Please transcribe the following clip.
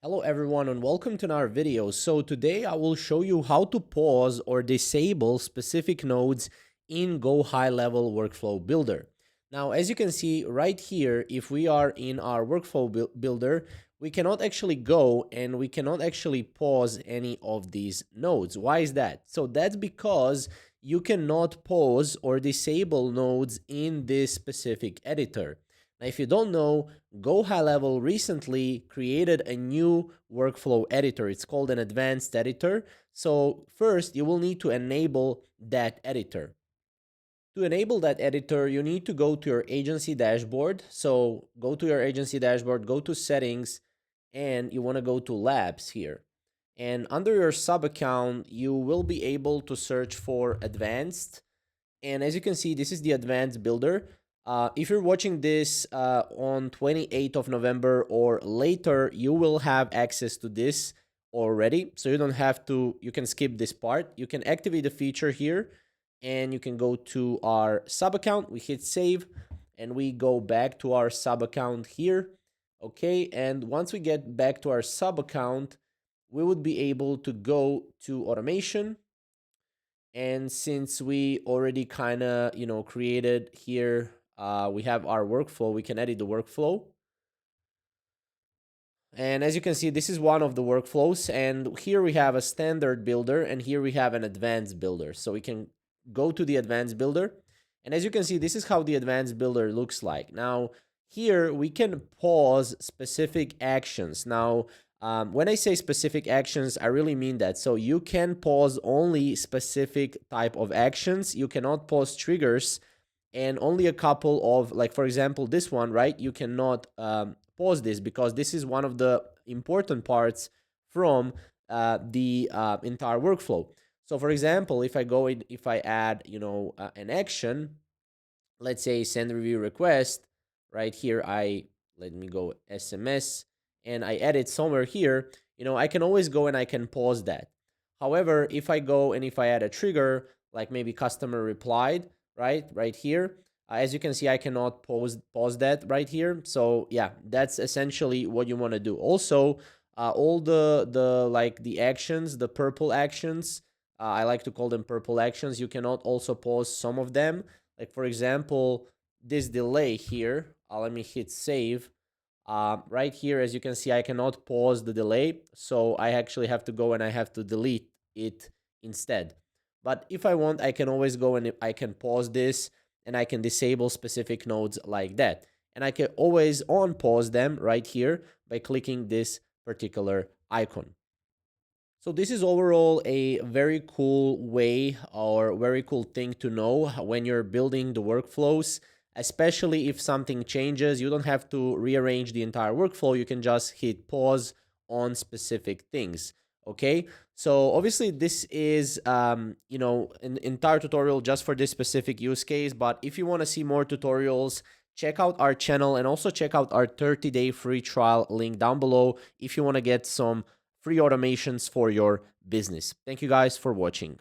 Hello everyone and welcome to our video. So today I will show you how to pause or disable specific nodes in GoHighLevel Workflow Builder. Now, as you can see right here, if we are in our Workflow Builder, we cannot actually go and we cannot actually pause any of these nodes. Why is that? So that's because you cannot pause or disable nodes in this specific editor. Now, if you don't know, GoHighLevel recently created a new workflow editor. It's called an advanced editor. So first, you will need to enable that editor. To enable that editor, you need to go to your agency dashboard. So go to your agency dashboard, go to settings, and you want to go to labs here. And under your sub account, you will be able to search for advanced. And as you can see, this is the advanced builder. If you're watching this on 28th of November or later, you will have access to this already. So you don't have to, you can skip this part. You can activate the feature here and you can go to our sub account. We hit save and we go back to our sub account here. Okay, and once we get back to our sub account, we would be able to go to automation. And since we already kind of, created here, we have our workflow, we can edit the workflow. And as you can see, this is one of the workflows. And here we have a standard builder and here we have an advanced builder. So we can go to the advanced builder. And as you can see, this is how the advanced builder looks like. Now, here we can pause specific actions. Now, when I say specific actions, I really mean that. So you can pause only specific type of actions. You cannot pause triggers and only a couple of, like, for example, this one, right? You cannot pause this because this is one of the important parts from the entire workflow. So for example, if I go in, if I add, an action, let's say send review request, right here, let me go SMS and I edit somewhere here, I can always go and I can pause that. However, if I go and if I add a trigger, like maybe customer replied, right here, as you can see, I cannot pause that right here. So yeah, that's essentially what you want to do. Also, all the actions, the purple actions, I like to call them purple actions. You cannot also pause some of them. Like for example, this delay here. Let me hit save. Right here, as you can see, I cannot pause the delay. So I actually have to go and I have to delete it instead. But if I want, I can always go and I can pause this and I can disable specific nodes like that. And I can always on pause them right here by clicking this particular icon. So this is overall a very cool way or very cool thing to know when you're building the workflows, especially if something changes. You don't have to rearrange the entire workflow. You can just hit pause on specific things. Okay, so obviously this is an entire tutorial just for this specific use case, but if you want to see more tutorials, check out our channel and also check out our 30-day free trial link down below if you want to get some free automations for your business. Thank you guys for watching.